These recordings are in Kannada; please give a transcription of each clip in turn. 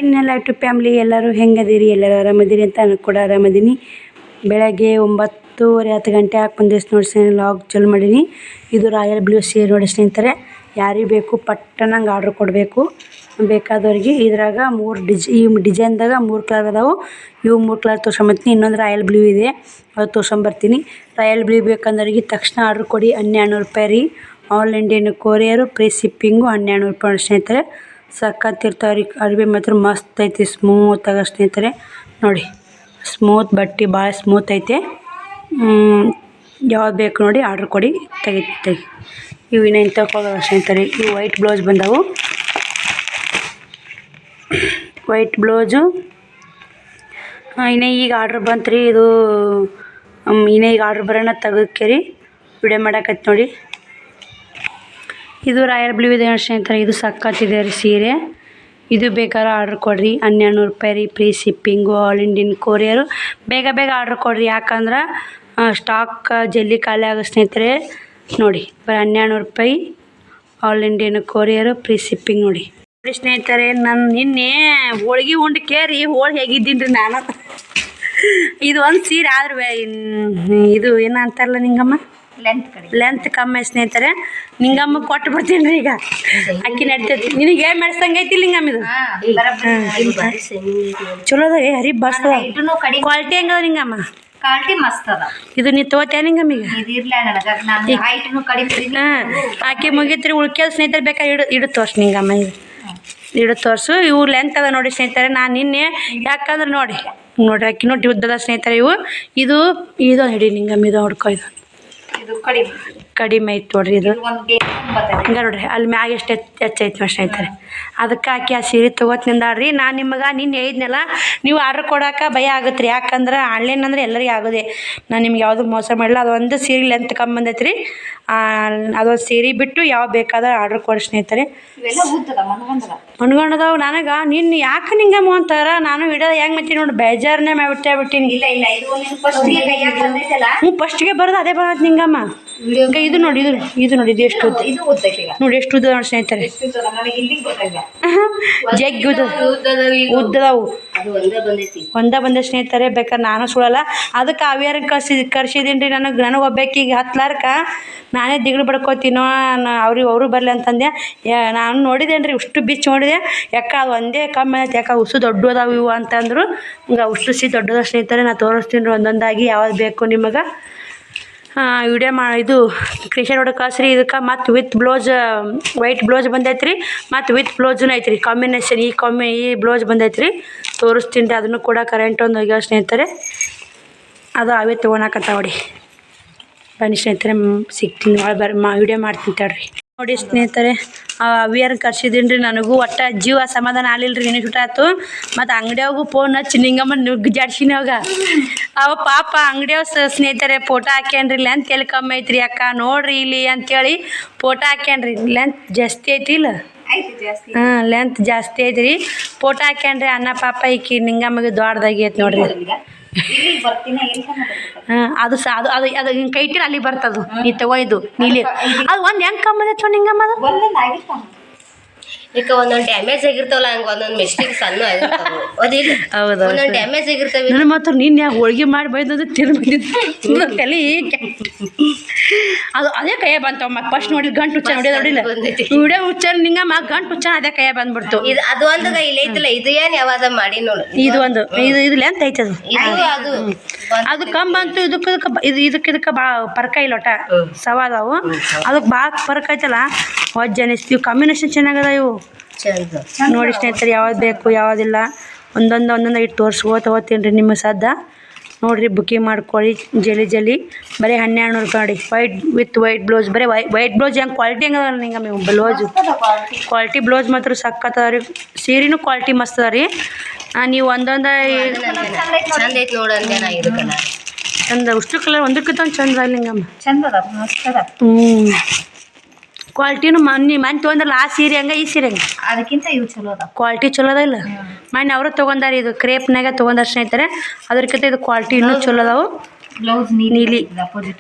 ಇನ್ನೆಲ್ಲ ಟು ಫ್ಯಾಮ್ಲಿ ಎಲ್ಲರೂ ಹೆಂಗದಿರಿ, ಎಲ್ಲರೂ ಆರಾಮದಿರಿ ಅಂತ ನಾನು ಕೂಡ ಆರಾಮದೀನಿ. ಬೆಳಗ್ಗೆ 9:30 10 ಗಂಟೆ ಹಾಕಿ ಬಂದಿಸ್ ನೋಡಿ ಸ್ನೇಹಿತರೆ, ಲಾಗ್ ಚಾಲು ಮಾಡೀನಿ. ಇದು ರಾಯಲ್ ಬ್ಲೂ ಸೀರೆ ನೋಡಿ ಸ್ನೇಹಿತರೆ, ಯಾರಿಗೆ ಬೇಕು ಪಟ್ಟನಂಗೆ ಆರ್ಡ್ರ್ ಕೊಡಬೇಕು ಬೇಕಾದವ್ರಿಗೆ. ಇದ್ರಾಗ ಈ ಡಿಸೈನ್ದಾಗ 3 ಕಲರ್ ಅದಾವೆ. ಇವು 3 ಕಲರ್ ತೋರ್ಸಂಬರ್ತೀನಿ. ಇನ್ನೊಂದು ರಾಯಲ್ ಬ್ಲೂ ಇದೆ, ಅದು ತೋರ್ಸಂಬರ್ತೀನಿ. ರಾಯಲ್ ಬ್ಲೂ ಬೇಕಂದವ್ರಿಗೆ ತಕ್ಷಣ ಆರ್ಡ್ರ್ ಕೊಡಿ. 1200 ರೂಪಾಯಿ ರೀ. All Indian courier, free shipping 1200 ರೂಪಾಯಿ ಸ್ನೇಹಿತರೆ. ಸಖತ್ತಿರ್ತಾವ್ರಿ. ಅರಿವೆ ಮಾತ್ರ ಮಸ್ತ್ ಐತಿ, ಸ್ಮೂತ್ ಆಗ ಸ್ನೇಹಿತರೆ. ನೋಡಿ ಸ್ಮೂತ್ ಬಟ್ಟೆ, ಭಾಳ ಸ್ಮೂತ್ ಐತೆ. ಯಾವ್ದು ಬೇಕು ನೋಡಿ ಆರ್ಡ್ರ್ ಕೊಡಿ, ತೆಗಿ. ಇವು ಇನ್ನೂ ಇಂಥಕ್ಕೋಗಲ್ಲ ಸ್ನೇಹಿತರೆ. ಇವು ವೈಟ್ ಬ್ಲೌಸ್ ಬಂದವು. ವೈಟ್ ಬ್ಲೌಸು ಇನ್ನೇ ಈಗ ಆರ್ಡ್ರ್ ಬಂತು ರೀ. ಇದು ಇನ್ನೇ ಈಗ ಆರ್ಡ್ರ್ ಬರೋಣ ತೆಗೆದ್ಕೇರಿ ವಿಡಿಯೋ ಮಾಡಾಕೈತಿ ನೋಡಿ. ಇದು ರಾಯಲ್ ಬ್ಲೂ ಇದೆ ಸ್ನೇಹಿತರೆ. ಇದು ಸಖತ್ತಿದೆ ರೀ ಸೀರೆ. ಇದು ಬೇಕಾದ್ರೆ ಆರ್ಡ್ರ್ ಕೊಡಿರಿ. 1200 ರೂಪಾಯಿ ರೀ. Free shipping, all Indian courier. ಬೇಗ ಬೇಗ ಆರ್ಡ್ರ್ ಕೊಡಿರಿ, ಯಾಕಂದ್ರೆ ಸ್ಟಾಕ್ ಜಲ್ದಿ ಖಾಲಿ ಆಗೋ ಸ್ನೇಹಿತರೆ. ನೋಡಿ ಬರೀ 1200 ರೂಪಾಯಿ, all Indian courier, free shipping. ನೋಡಿ ಸ್ನೇಹಿತರೆ, ನಾನು ನಿನ್ನೆ ಹೋಳ್ಗೆ ಉಂಡು ಕೇರಿ ಹೋಳ್ಗೆ ಹೇಗಿದ್ದೀನಿ ರೀ ನಾನು. ಇದು ಒಂದು ಸೀರೆ ಆದ್ರೂ ಇದು ಏನು ಅಂತಾರಲ್ಲ ನಿಂಗಮ್ಮ, ಲೆಂತ್ ಕಮ್ಮಿ ಸ್ನೇಹಿತರೆ. ನಿಂಗಮ್ಮ ಕೊಟ್ಟು ಬಿಡ್ತೀನಿ ರೀ ಈಗ. ಅಕ್ಕಿ ನಡ್ತೈತಿ. ನಿನಗೆ ಏನು ಮೆಡ್ಸಂಗೆ ಐತಿ ಲಿಂಗಮ್ಮ? ಇದು ಚಲೋ ಅದ. ಹರಿ ಬರ್ತದ. ಕ್ವಾಲಿಟಿ ಹೆಂಗದ ನಿಂಗಮ್ಮ? ಕ್ವಾಲಿಟಿ ಮಸ್ತ್ ಅದ. ಇದು ನೀ ತಗೋತೀಯ ನಿಂಗಮ್ಮ? ಈಗ ಆಕಿ ಮುಗಿತ್ರಿ. ಉಳ್ಕ್ಯಾದ ಸ್ನೇಹಿತರೆ ಬೇಕಾದ್ರೆ ಇಡು ತೋರ್ಸು ನಿಂಗಮ್ಮ. ಇಡು ತೋರಿಸು. ಇವು ಲೆಂತ್ ಅದ ನೋಡಿ ಸ್ನೇಹಿತರೆ. ನಾನು ನಿನ್ನೆ ಯಾಕಂದ್ರೆ ನೋಡಿ ಅಕ್ಕಿ ನೋಡಿ ಉದ್ದದ ಸ್ನೇಹಿತರೆ. ಇದು ಹಿಡಿ ನಿಂಗಮ್ಮ. ಇದು ಹುಡ್ಕೋ. ಇದು ಕಡಿಮೆ ಐತೆ ನೋಡ್ರಿ. ಇದು ಹಿಂಗೆ ನೋಡ್ರಿ, ಅಲ್ಲಿ ಮ್ಯಾಗ ಎಷ್ಟು ಹೆಚ್ಚೈತೆ ನೋಡಿ ಸ್ನೇಹಿತರೆ. ಅದಕ್ಕೆ ಹಾಕಿ ಆ ಸೀರೆ ತೊಗೋತಿನಿಂದಾಡ್ರಿ. ನಾನು ನಿಮಗೆ ನಿನ್ನೆ ಹೇಳಿದ್ನಲ್ಲ, ನೀವು ಆರ್ಡ್ರ್ ಕೊಡೋಕೆ ಭಯ ಆಗುತ್ತೆ ರೀ. ಯಾಕಂದ್ರೆ ಆನ್ಲೈನ್ ಅಂದ್ರೆ ಎಲ್ಲರಿಗೆ ಆಗೋದೆ. ನಾನು ನಿಮ್ಗೆ ಯಾವುದು ಮೋಸ ಮಾಡಿಲ್ಲ. ಅದೊಂದು ಸೀರೆ ಲೆಂತ್ ಕಮ್ಮಿ ಬಂದೈತೆ ರೀ. ಅದೊಂದು ಸೀರೆ ಬಿಟ್ಟು ಯಾವ ಬೇಕಾದ್ರೆ ಆರ್ಡ್ರ್ ಕೊಡಿ ಸ್ನೇಹಿತರೆ. ಮನ್ಗೊಂಡದವು ನನಗೆ ನಿನ್ನ ಯಾಕೆ ನಿಂಗಮ್ಮ ಅಂತಾರ. ನಾನು ವಿಡಿಯೋ ಹೆಂಗೆ ಮಾಡ್ತೀನಿ ನೋಡಿ, ಬೇಜಾರನ್ನೇ ಬಿಟ್ಟಿನಿ. ಫಸ್ಟ್ಗೆ ಬರೋದು ಅದೇ ಬರೋದು ನಿಂಗಮ್ಮ. ಇದು ನೋಡಿ, ಇದು ನೋಡಿ, ಇದು ಎಷ್ಟು ಉದ್ದ ನೋಡಿ, ಎಷ್ಟು ಉದ್ದ ನೋಡಿ ಸ್ನೇಹಿತರೆ. ಜಗ್ಗಿ ಉದ್ದದವು ಒಂದೇ ಬಂದ ಸ್ನೇಹಿತರೆ. ಬೇಕಾದ್ರೆ ನಾನು ಸುಳಲ್ಲ. ಅದಕ್ಕೆ ಅವ್ಯಾರ ಕರ್ಸಿದೀನಿ ರೀ. ನನಗೆ ಒಬ್ಬಾಕಿಗೆ ಹತ್ಲಾರ್ಕ ನಾನೇ ದಿಗ್ಳು ಬಡ್ಕೋತೀನೋ ಅವರು ಬರಲಿ ಅಂತಂದೆ. ನಾನು ನೋಡಿದೇನು ರೀ, ಉಷ್ಟು ಬಿಚ್ಚಿ ನೋಡಿದೆ. ಯಾಕೆ ಅದು ಒಂದೇ ಕಮ್ಮಿ ಐತೆ, ಯಾಕೆ ಉಸು ದೊಡ್ಡ ಅದಾವು ಇವು ಅಂತಂದರು. ಹಿಂಗೆ ಉಷ್ಟು ದೊಡ್ಡದ ಸ್ನೇಹಿತರೆ. ನಾನು ತೋರಿಸ್ತೀನಿ ರೀ ಒಂದೊಂದಾಗಿ ಯಾವ್ದು ಬೇಕು ನಿಮಗೆ. ವಿಡಿಯೋ ಇದು ಕ್ರಿಶನ್ ಹೊಡೆ ಕಳ್ಸ್ರಿ. ಇದಕ್ಕೆ ಮತ್ತು ವಿತ್ ಬ್ಲೌಸ್, ವೈಟ್ ಬ್ಲೌಸ್ ಬಂದೈತೆ ರೀ. ಮತ್ತು ವಿತ್ ಬ್ಲೌಸೂ ಐತೆ ರೀ. ಕಾಂಬಿನೇಷನ್ ಈ ಬ್ಲೌಸ್ ಬಂದೈತೆ ರೀ. ತೋರಿಸ್ತೀನಿ ರೀ. ಅದನ್ನು ಕೂಡ ಕರೆಂಟ್ ಒಂದು ಹೋಗ್ಯಾವ ಸ್ನೇಹಿತರೆ. ಅದು ಅವೇ ತೊಗೊಳಕತ್ತಾವ ನೋಡಿ. ಬನ್ನಿ ಸ್ನೇಹಿತರೆ, ಸಿಗ್ತೀನಿ ವಿಡಿಯೋ ಮಾಡ್ತೀನಿ ತಡ್ರಿ. ನೋಡಿ ಸ್ನೇಹಿತರೆ, ಅವಿಯರ್ ಕರ್ಸಿದೀನಿ ರೀ. ನನಗೂ ಒಟ್ಟು ಜೀವ ಸಮಾಧಾನ ಆಗಲಿಲ್ಲ ರೀ. ನೆನೆ ಆಯ್ತು. ಮತ್ತು ಅಂಗಡಿಯಾಗೂ ಫೋನ್ ಹಚ್ಚಿ ನಿಂಗಮ್ಮ ನುಗ್ಗಿ ಜಾಡ್ಸಿನಿ ಅವಾಗ. ಅವ ಪಾಪ ಅಂಗಡಿಯವ ಸ್ನೇಹಿತರೆ ಫೋಟೋ ಹಾಕ್ಯಾನ್ರಿ. ಲೆಂತ್ ಎಲ್ಲಿ ಕಮ್ಮಿ ಐತ್ರಿ ಅಕ್ಕ ನೋಡ್ರಿ ಇಲ್ಲಿ ಅಂತೇಳಿ ಫೋಟೋ ಹಾಕ್ಯಾನ್ರಿ. ಲೆಂತ್ ಜಾಸ್ತಿ ಐತಿ ಇಲ್ಲ? ಲೆಂತ್ ಜಾಸ್ತಿ ಐತ್ರಿ. ಫೋಟೋ ಹಾಕ್ಯಾನ್ರಿ. ಅನ್ನ ಪಾಪ ಈಕಿ ನಿಂಗಮ್ಮಗೆ ದೊಡ್ಡದಾಗಿ ಐತಿ ನೋಡ್ರಿ. ಅದು ಅದು ಹಿಂಗೆ ಕೈ ಇಟ್ಟಿರ ಅಲ್ಲಿ ಬರ್ತದು. ನೀ ತಗೋಯ್ದು ನೀಲಿ ಅದು ಒಂದು ಹೆಂಗೆ ಕಮ್ಮದೈತೆ ನಿಂಗಮ್ಮ? ಅದು ಈಗ ಒಂದೊಂದು ಡ್ಯಾಮೇಜ್ ಆಗಿರ್ತಾವಲ್ಲ, ಹಂಗೆ ಒಂದೊಂದು ಮಿಸ್ಟೇಕ್ ಸಣ್ಣ ಆಗಿರ್ತಾವೆ. ಹೌದು, ಒಂದೊಂದು ಡ್ಯಾಮೇಜ್ ಆಗಿರ್ತವೆ. ನನ್ನ ಮಾತ್ರ ನೀನು ಯಾಕೆ ಹೋಳ್ಗೆ ಮಾಡಿ ಬೈದಂದ್ರೆ ತಿರ್ಬಿದ್ದಿದ್ದು ತಲೆ. ಅದು ಅದೇ ಕೈಯ ಬಂತವ. ಫಸ್ಟ್ ನೋಡಿ ಗಂಟು ಹುಚ್ಚ ನೋಡಿಲ್ಲ ವಿಡಿಯೋ ಹುಚ್ಚ ನಿಂಗಮ್ಮ. ಗಂಟು ಹುಚ್ಚ ಅದೇ ಕೈಯ ಬಂದ್ಬಿಡ್ತು. ಇದು ಅದು ಒಂದು ಇಲ್ಲ ಐತಿಲ್ಲ. ಇದು ಏನು ಯಾವಾಗ ಮಾಡಿ ನೋಡು. ಇದು ಒಂದು ಇದು ಲೆಂತ್ ಐತೆ. ಅದು ಕಮ್ಮಿ ಬಂತು. ಇದಕ್ಕೆ ಭಾಳ ಪರ್ಕ ಇಲ್ಲ. ಒಟ್ಟ ಸವಾದವು ಅದಕ್ಕೆ ಭಾಳ ಪರ್ಕ ಐತಲ್ಲ. ಹೊಜ್ಜೆ ಅನಿಸ್ತೀವಿ. ಕಾಂಬಿನೇಷನ್ ಚೆನ್ನಾಗದ ಇವು ನೋಡಿ ಸ್ನೇಹಿತರೆ. ಯಾವ್ದು ಬೇಕು ಯಾವುದಿಲ್ಲ ಒಂದೊಂದು ಇಟ್ಟು ತೋರಿಸ್ಕೋತೀನಿ ರೀ ನಿಮ್ಮ ಸದ್ದ. ನೋಡಿರಿ, ಬುಕ್ಕಿಂಗ್ ಮಾಡ್ಕೊಳ್ಳಿ ಜಲ್ದಿ. ಬರೀ 1200 ರೂಪಾಯಿ ನೋಡಿ. White blouse. ಬರೀ ವೈಟ್ ಬ್ಲೌಸ್ ಹೆಂಗೆ ಕ್ವಾಲಿಟಿ ಹೆಂಗೆ ಅದ ನಿಂಗೆ ಬ್ಲೌಸು? ಕ್ವಾಲಿಟಿ ಬ್ಲೌಸ್ ಮಾತ್ರ ಸಖತ್ ಅದ ರೀ. ಸೀರೆನೂ ಕ್ವಾಲಿಟಿ ಮಸ್ತ್ ಅದ ರೀ. ನೀವು ಒಂದೊಂದು ಚಂದ ಐತೆ ನೋಡಂಗೆ. ಚಂದ ಉಷ್ಟು ಕಲರ್ ಒಂದಕ್ಕಿಂತ ಒಂದು ಚಂದ ಅದ ನಿಂಗಮ್ಮ. ಕ್ವಾಲಿಟಿನೂ ಮನೆ ತೊಗೊಂಡ್ರಲ್ಲ ಆ ಸೀರೆ ಹಂಗೆ ಈ ಸೀರೆ ಹಂಗೆ ಅದಕ್ಕಿಂತ ಇವು ಚಲೋ ಅದ. ಕ್ವಾಲಿಟಿ ಚಲೋ ಅದ ಇಲ್ಲ? ಮನೆ ಅವರು ತೊಗೊಂಡಾರ. ಇದು ಕ್ರೇಪ್ನಾಗ ತೊಗೊಂಡಾರ ಸ್ನೇಹಿತರೆ. ಅದಕ್ಕಿಂತ ಇದು ಕ್ವಾಲಿಟಿ ಇನ್ನೂ ಚಲೋ ಅದಾವು. ಬ್ಲೌಸ್ ನೀಲಿ ಅಪೋಸಿಟ್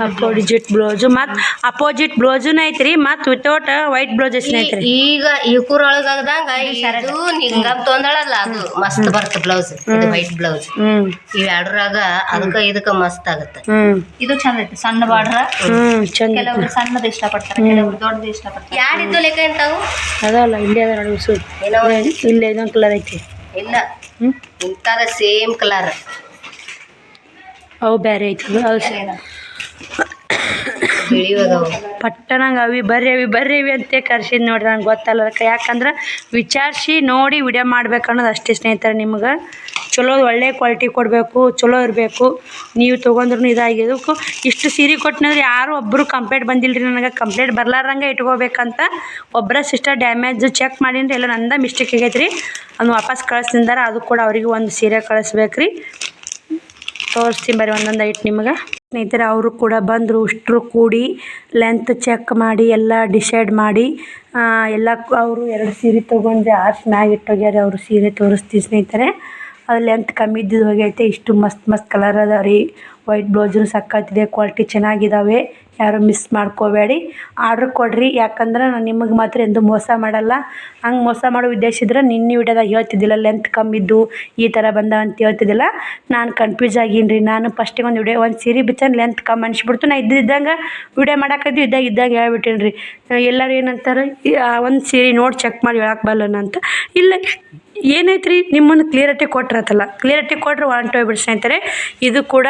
ಅಪೋಸಿಟ್ ಬ್ಲೌಸು ಮತ್ತು ಅಪೋಸಿಟ್ ಬ್ಲೌಸುನ ಐತ್ರಿ ಮತ್ತು ವಿತೌಟ್ ವೈಟ್ ಬ್ಲೌಸ್ ಎಷ್ಟು ಐತ್ರಿ ಈಗ ಈ ಕೂರೊಳಗದಂಗ ಇದು ಹಿಂಗಮ್ ತೊಂದಳಲ್ಲ ಅದು ಮಸ್ತ್ ಬರುತ್ತೆ ಬ್ಲೌಸ್ ಇದು ವೈಟ್ ಬ್ಲೌಸ್ ಇವ್ ಎರಡರಾಗ ಅದಕ್ಕ ಇದಕ್ಕ ಮಸ್ತ್ ಆಗತ್ತೆ ಇದು ಚಂದ ಐತಿ ಸಣ್ಣ ಬಾರ್ಡ್ರ ಚಂದ ಕೆಲವರು ಸಣ್ಣದ ಇಷ್ಟಪಡ್ತಾರೆ ಕೆಲವರು ದೊಡ್ಡದು ಇಷ್ಟಪಡ್ತಾರೆ ಯಾರಿದ್ದು ಲೆಕ್ಕ ಎಂತಾವು ಅದಲ್ಲ ಇಲ್ಲೇ ಅದ ನೋಡಿ ಉಸು ಏನೋ ಇಲ್ಲೇ ಇದೊಂದು ಕಲರ್ ಐತಿ ಇಲ್ಲ ಇಂಥದ ಸೇಮ್ ಕಲರ್ ಅವು ಬೇರೆ ಐತಿ ಅವು ಬಿಳಿವದವು ಪಟ್ಟನಂಗೆ ಬರ್ರಿ ಅಂತ ಕರ್ಸಿದ್ ನೋಡ್ರಿ ನಂಗೆ ಗೊತ್ತಲ್ಲ ಅದಕ್ಕೆ ಯಾಕಂದ್ರೆ ವಿಚಾರಿಸಿ ನೋಡಿ ವಿಡಿಯೋ ಮಾಡ್ಬೇಕು ಅನ್ನೋದು ಅಷ್ಟೇ ಸ್ನೇಹಿತರೆ ನಿಮ್ಗೆ ಚಲೋ ಒಳ್ಳೆ ಕ್ವಾಲಿಟಿ ಕೊಡಬೇಕು ಚಲೋ ಇರಬೇಕು ನೀವು ತೊಗೊಂಡ್ರು ಇದಾಗಿದ್ದಕ್ಕೂ ಇಷ್ಟು ಸೀರೆ ಕೊಟ್ಟಿನಂದ್ರೆ ಯಾರು ಒಬ್ಬರು ಕಂಪ್ಲೇಂಟ್ ಬಂದಿಲ್ಲ ರೀ ನನಗೆ ಕಂಪ್ಲೇಂಟ್ ಬರ್ಲಾರ್ದಂಗೆ ಇಟ್ಕೋಬೇಕಂತ ಒಬ್ಬರ ಸಿಸ್ಟರ್ ಡ್ಯಾಮೇಜ್ ಚೆಕ್ ಮಾಡೀನಿ ಎಲ್ಲ ನಂದ ಮಿಸ್ಟೇಕ್ ಆಗೈತೆ ರೀ ಅದನ್ನು ವಾಪಸ್ ಕಳಿಸ್ತಿದ್ದಾರೆ ಅದು ಕೂಡ ಅವರಿಗೆ ಒಂದು ಸೀರೆ ಕಳಿಸ್ಬೇಕು ರೀ ತೋರಿಸ್ತೀನಿ ಬರ್ರಿ ಒಂದೊಂದು ಐಟ್ ನಿಮ್ಗೆ ಸ್ನೇಹಿತರೆ ಅವರು ಕೂಡ ಬಂದರು ಅಷ್ಟರು ಕೂಡಿ ಲೆಂತ್ ಚೆಕ್ ಮಾಡಿ ಎಲ್ಲ ಡಿಸೈಡ್ ಮಾಡಿ ಎಲ್ಲ ಅವರು 2 ಸೀರೆ ತೊಗೊಂಡ್ರೆ ಆರ್ಸ್ ಮ್ಯಾಗ ಇಟ್ಟೋಗ್ಯಾರ ಅವರು ಸೀರೆ ತೋರಿಸ್ತೀವಿ ಸ್ನೇಹಿತರೆ ಅದು ಲೆಂತ್ ಕಮ್ಮಿ ಇದ್ದಿದ್ದು ಹೋಗೈತೆ ಇಷ್ಟು ಮಸ್ತ್ ಕಲರ್ ಅದಾವ ರೀ ವೈಟ್ ಬ್ಲೌಸು ಸಕ್ಕತ್ತಿದೆ ಕ್ವಾಲಿಟಿ ಚೆನ್ನಾಗಿದ್ದಾವೆ ಯಾರು ಮಿಸ್ ಮಾಡ್ಕೋಬೇಡಿ ಆರ್ಡ್ರ್ ಕೊಡಿರಿ ಯಾಕಂದ್ರೆ ನಾನು ನಿಮಗೆ ಮಾತ್ರ ಎಂದು ಮೋಸ ಮಾಡಲ್ಲ ಹಂಗೆ ಮೋಸ ಮಾಡೋ ಉದ್ದೇಶ ಇದ್ರೆ ನಿನ್ನೆ ವಿಡಿಯೋದಾಗ ಹೇಳ್ತಿದ್ದಿಲ್ಲ ಲೆಂತ್ ಕಮ್ಮಿದ್ದು ಈ ಥರ ಬಂದಾವ ಅಂತ ಹೇಳ್ತಿದ್ದಿಲ್ಲ ನಾನು ಕನ್ಫ್ಯೂಸ್ ಆಗೀನಿ ರೀ ನಾನು ಫಸ್ಟಿಗೆ ಒಂದು ಸೀರೆ ಬಿಚ್ಚನ್ ಲೆಂತ್ ಕಮ್ಮಿ ಅನ್ಸ್ಬಿಡ್ತು ನಾ ಇದ್ದಂಗೆ ವಿಡಿಯೋ ಮಾಡಾಕದ್ದು ಇದ್ದಾಗ ಹೇಳ್ಬಿಟ್ಟೇನಿ ರೀ ಎಲ್ಲರೂ ಏನಂತಾರೆ ಒಂದು ಸೀರೆ ನೋಡಿ ಚೆಕ್ ಮಾಡಿ ಹೇಳಕ್ಕೆ ಬಲ್ಲನ ಅಂತ ಇಲ್ಲ ಏನೈತೆ ರೀ ನಿಮ್ಮನ್ನು ಕ್ಲಿಯರಿಟಿ ಕೊಟ್ಟಿರತ್ತಲ್ಲ ಕ್ಲಿಯರಿಟಿ ಕೊಟ್ಟರೆ ಹೊಂಟೋಗ್ಬಿಟ್ಟು ಸ್ನೇಹಿತರೆ ಇದು ಕೂಡ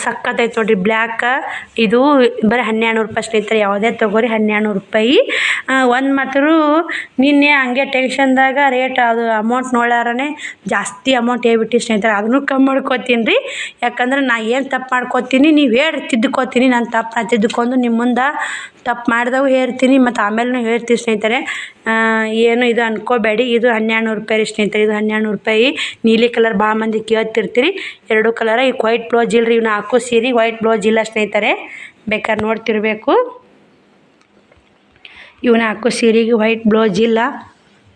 ಸಕ್ಕತ್ತೈತೆ ನೋಡಿರಿ ಬ್ಲ್ಯಾಕ ಇದು ಬರೀ 1200 ರೂಪಾಯಿ ಸ್ನೇಹಿತರೆ ಯಾವುದೇ ತೊಗೋರಿ 1200 ರೂಪಾಯಿ ಒಂದು ಮಾತ್ರ ನಿನ್ನೆ ಹಂಗೆ ಟೆನ್ಷನ್ದಾಗ ರೇಟ್ ಅದು ಅಮೌಂಟ್ ನೋಡಾರೇ ಜಾಸ್ತಿ ಅಮೌಂಟ್ ಹೇಳ್ಬಿಟ್ಟು ಸ್ನೇಹಿತರೆ ಅದನ್ನು ಕಮ್ಮಿ ಮಾಡ್ಕೋತೀನಿ ರೀ ಯಾಕಂದ್ರೆ ನಾ ಏನು ತಪ್ಪು ಮಾಡ್ಕೋತೀನಿ ನೀವು ಹೇಳಿ ತಿದ್ದುಕೋತೀನಿ ನಾನು ತಪ್ಪು ನಾ ತಿದ್ದುಕೊಂಡು ನಿಮ್ಮ ಮುಂದೆ ತಪ್ಪು ಮಾಡಿದವು ಹೇಳ್ತೀನಿ ಮತ್ತು ಆಮೇಲೆ ಹೇಳ್ತೀವಿ ಸ್ನೇಹಿತರೆ ಏನು ಇದು ಅನ್ಕೋಬೇಡಿ ಇದು 1200 ರೂಪಾಯಿ ರೀ ಸ್ನೇಹಿತರೆ ಇದು 1200 ರೂಪಾಯಿ ನೀಲಿ ಕಲರ್ ಭಾಳ ಮಂದಿ ಕೇಳ್ತಿರ್ತೀರಿ 2 ಕಲರ ಈಗ ವೈಟ್ ಬ್ಲೌಸ್ ಇಲ್ಲರಿ ಇವ್ನ ಹಾಕೋ ಸೀರೆ ವೈಟ್ ಬ್ಲೌಸ್ ಇಲ್ಲ ಸ್ನೇಹಿತರೆ ಬೇಕಾದ್ರೆ ನೋಡ್ತಿರ್ಬೇಕು ಇವನ್ನ ಹಾಕೋ ಸೀರೆಗೆ ವೈಟ್ ಬ್ಲೌಸ್ ಇಲ್ಲ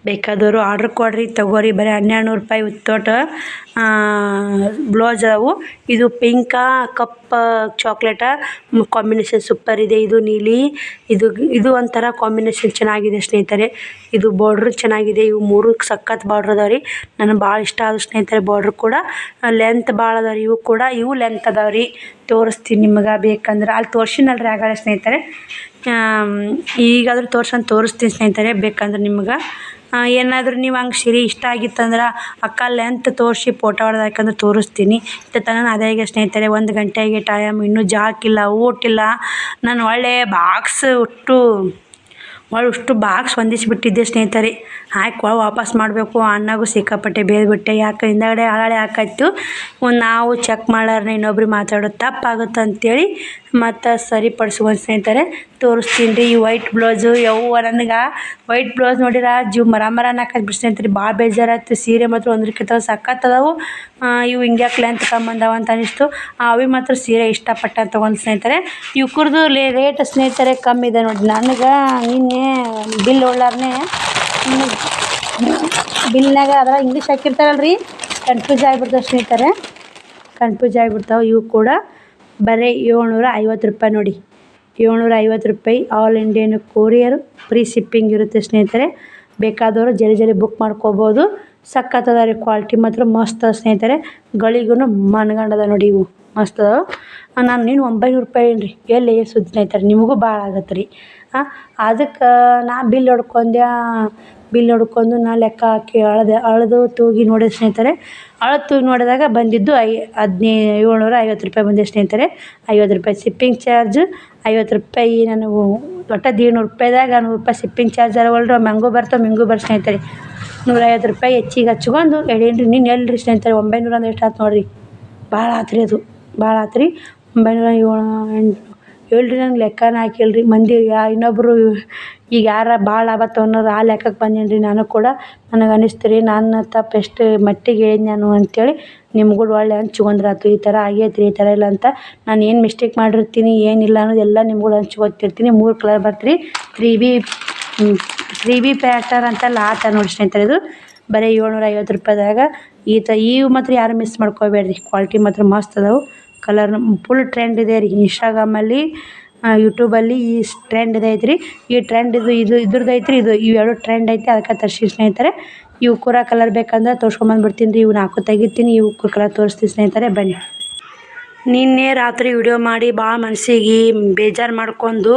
ಬೇಕಾದವರು ಆರ್ಡ್ರ್ ಕೊಡ್ರಿ ತಗೋರಿ ಬರೀ 1200 ರೂಪಾಯಿ ವಿತೌಟ್ ಬ್ಲೌಸ್ ಅವು ಇದು pink cup chocolate combination super ಇದೆ ಇದು ನೀಲಿ ಇದು ಒಂಥರ ಕಾಂಬಿನೇಷನ್ ಚೆನ್ನಾಗಿದೆ ಸ್ನೇಹಿತರೆ ಇದು ಬಾರ್ಡ್ರ್ ಚೆನ್ನಾಗಿದೆ ಇವು 3 ಸಖತ್ ಬಾರ್ಡ್ರ್ ಅದಾವ ರೀ ನನಗೆ ಭಾಳ ಇಷ್ಟ ಆದ ಸ್ನೇಹಿತರೆ ಬಾರ್ಡ್ರ್ ಕೂಡ ಲೆಂತ್ ಭಾಳ ಅದಾವ ರೀ ಇವು ಲೆಂತ್ ಅದಾವ ರೀ ತೋರಿಸ್ತೀನಿ ನಿಮ್ಗೆ ಬೇಕಂದ್ರೆ ಅಲ್ಲಿ ತೋರ್ಸಿನಲ್ರಿ ಆಗಲ್ಲ ಸ್ನೇಹಿತರೆ ಈಗಾದರೂ ತೋರಿಸ್ತೀನಿ ಸ್ನೇಹಿತರೆ ಬೇಕಂದ್ರೆ ನಿಮ್ಗೆ ಏನಾದರೂ ನೀವು ಹಂಗೆ ಸೀರೆ ಇಷ್ಟ ಆಗಿತ್ತಂದ್ರೆ ಅಕ್ಕ ಲೆಂತ್ ತೋರಿಸಿ ಫೋಟೋ ಹೊಡೆದು ಯಾಕಂದ್ರೆ ತೋರಿಸ್ತೀನಿ ತನ ಅದೇ ಈಗ ಸ್ನೇಹಿತರೆ 1 ಗಂಟೆಗೆ ಟೈಮ್ ಇನ್ನೂ ಜಾಕಿಲ್ಲ ಊಟಿಲ್ಲ ನಾನು ಒಳ್ಳೆ ಬಾಕ್ಸ್ ಅಷ್ಟು ಬಾಕ್ಸ್ ಹೊಂದಿಸಿಬಿಟ್ಟಿದ್ದೆ ಸ್ನೇಹಿತರೆ ಹಾಕಿ ವಾಪಸ್ ಮಾಡಬೇಕು ಅಣ್ಣಗೂ ಸಿಕ್ಕಾಪಟ್ಟೆ ಬೇದ್ಬಿಟ್ಟೆ ಯಾಕೆ ಹಿಂದಗಡೆ ಹಳೆ ಹಾಕಾಯ್ತು ನಾವು ಚೆಕ್ ಮಾಡಾರನೆ ಇನ್ನೊಬ್ರಿಗೆ ಮಾತಾಡೋದು ತಪ್ಪಾಗುತ್ತೆ ಅಂತೇಳಿ ಮತ್ತು ಸರಿಪಡಿಸ್ಕೊಂಡು ಸ್ನೇಹಿತರೆ ತೋರಿಸ್ತೀನಿ ರೀ ಈ ವೈಟ್ ಬ್ಲೌಸು ಯವ್ವ ನನಗೆ ವೈಟ್ ಬ್ಲೌಸ್ ನೋಡಿರ ಜೀವ ಮರ ಅನ್ನಕತ್ಬಿಟ್ಟು ಸ್ನೇಹಿತರೆ ಭಾಳ ಬೇಜಾರಾಯ್ತು ಸೀರೆ ಮಾತ್ರ ಒಂದ್ರಕ್ಕಿಂತ ಸಖತ್ ಅದಾವು ಇವು ಹಿಂಗ್ಯಾಕೆ ಲೆಂತ್ ಕಮ್ಮಂದವ ಅಂತ ಅನಿಸ್ತು ಅವಿ ಮಾತ್ರ ಸೀರೆ ಇಷ್ಟಪಟ್ಟ ತೊಗೊಂಡು ಸ್ನೇಹಿತರೆ ಇವ್ರದ್ದು ರೇಟ್ ಸ್ನೇಹಿತರೆ ಕಮ್ಮಿ ಇದೆ ನೋಡಿ ನನಗೆ ನಿನ್ನೆ ಬಿಲ್ ಒಳ್ಳಾರನೆ ಬಿಲ್ನಾಗ ಅದ್ರ ಇಂಗ್ಲೀಷ್ ಹಾಕಿರ್ತಾರಲ್ರಿ ಕನ್ಫ್ಯೂಸ್ ಆಗಿಬಿಡ್ತಾವೆ ಸ್ನೇಹಿತರೆ ಇವು ಕೂಡ ಬರೀ 750 ರೂಪಾಯಿ ನೋಡಿ 750 ರೂಪಾಯಿ all Indian courier free shipping ಇರುತ್ತೆ ಸ್ನೇಹಿತರೆ ಬೇಕಾದವರು ಜಲ್ದಿ ಬುಕ್ ಮಾಡ್ಕೋಬೋದು ಸಖತ್ತದ ರೀ ಕ್ವಾಲಿಟಿ ಮಾತ್ರ ಮಸ್ತ್ ಅದ ಸ್ನೇಹಿತರೆ ಗಳಿಗೂ ಮನ್ಗಂಡದ ನೋಡಿ ಇವು ಮಸ್ತ್ ಅದಾವ ನಾನು ನೀನು 900 ರೂಪಾಯಿ ರೀ ಎಲ್ಲಿ ಸುದ್ದಿ ಸ್ನೇಹಿತರೆ ನಿಮಗೂ ಭಾಳ ಆಗತ್ತೆ ರೀ ಅದಕ್ಕೆ ನಾ ಬಿಲ್ ಹೊಡ್ಕೊಂಡು ನಾ ಲೆಕ್ಕ ಹಾಕಿ ಅಳೆದು ತೂಗಿ ನೋಡಿದೆ ಸ್ನೇಹಿತರೆ ತೂಗಿ ನೋಡಿದಾಗ ಬಂದಿದ್ದು 750 ರೂಪಾಯಿ ಬಂದಿದೆ ಸ್ನೇಹಿತರೆ 50 ರೂಪಾಯಿ ಶಿಪ್ಪಿಂಗ್ ಚಾರ್ಜ್ 50 ರೂಪಾಯಿ ನನಗೆ ಒಟ್ಟು 100 ರೂಪಾಯಿದಾಗ 100 ರೂಪಾಯಿ ಶಿಪ್ಪಿಂಗ್ ಚಾರ್ಜ್ ಅರವಲ್ರಿ ಮ್ಯಾಂಗೋ ಬರ್ತಾವೆ ಸ್ನೇಹಿತರೆ 150 ರೂಪಾಯಿ ಹೆಚ್ಚಿಗೆ ಹಚ್ಕೊಂಡು ಹೇಳೀನಿ ನೀನು ಎಲ್ರಿ ಸ್ನೇಹಿತರೆ 900 ಅಂದ್ರೆ ಎಷ್ಟು ಆಯ್ತು ನೋಡಿರಿ ಭಾಳ ಆತ್ರಿ ಅದು ಭಾಳ ಆತ್ರಿ 907 ಹೇಳ್ರಿ ನಂಗೆ ಲೆಕ್ಕನ ಹಾಕಿಲ್ರಿ ಮಂದಿ ಇನ್ನೊಬ್ಬರು ಈಗ ಯಾರ ಭಾಳ ಆವತ್ತು ಅನ್ನೋರು ಆ ಲೆಕ್ಕಕ್ಕೆ ಬಂದೀನಿ ರೀ ನಾನು ಕೂಡ ನನಗೆ ಅನ್ನಿಸ್ತು ರೀ ನನ್ನ ತಪ್ಪು ಎಷ್ಟು ಮಟ್ಟಿಗೆ ಹೇಳಿದ್ ನಾನು ಅಂತೇಳಿ ನಿಮ್ಗೂ ಒಳ್ಳೆ ಹಂಚ್ಕೊಂಡ್ರಾತು ಈ ಥರ ಆಗೈತೆ ರೀ ಈ ಥರ ಇಲ್ಲ ಅಂತ ನಾನು ಏನು ಮಿಸ್ಟೇಕ್ ಮಾಡಿರ್ತೀನಿ ಏನಿಲ್ಲ ಅನ್ನೋದೆಲ್ಲ ನಿಮ್ಗಳು ಹಂಚ್ಕೊತಿರ್ತೀನಿ 3 ಕಲರ್ ಬರ್ತೀರಿ 3B ಪ್ಯಾಟರ್ ಅಂತಲ್ಲ ಆ ಥರ ನೋಡಿ ಸ್ನೇಹಿತರೆ ಇದು ಬರೀ 750 ರೂಪಾಯಿದಾಗ ಇವು ಮಾತ್ರ ಯಾರು ಮಿಸ್ ಮಾಡ್ಕೋಬೇಡ್ರಿ ಕ್ವಾಲಿಟಿ ಮಾತ್ರ ಮಸ್ತ್ ಅದಾವೆ ಕಲರ್ ಫುಲ್ ಟ್ರೆಂಡ್ ಇದೆ ರೀ ಇನ್ಸ್ಟಾಗ್ರಾಮಲ್ಲಿ ಯೂಟ್ಯೂಬಲ್ಲಿ ಈ ಟ್ರೆಂಡ್ ಐತ್ರಿ ಈ ಟ್ರೆಂಡ್ ಇದ್ರದ್ದು ಐತ್ರಿ ಇವೆರಡು ಟ್ರೆಂಡ್ ಐತೆ ಅದಕ್ಕೆ ತರಿಸಿ ಸ್ನೇಹಿತರೆ. ಇವು ಕೂಡ ಕಲರ್ ಬೇಕಂದ್ರೆ ತೋರ್ಸ್ಕೊಂಬಂದ್ಬಿಡ್ತೀನಿ ರೀ. ಇವು 4 ತೆಗಿತೀನಿ, ಇವು ಕಲರ್ ತೋರಿಸ್ತೀನಿ ಸ್ನೇಹಿತರೆ ಬನ್ನಿ. ನಿನ್ನೆ ರಾತ್ರಿ ವಿಡಿಯೋ ಮಾಡಿ ಭಾಳ ಮನಸ್ಸಿಗೆ ಬೇಜಾರು ಮಾಡ್ಕೊಂಡು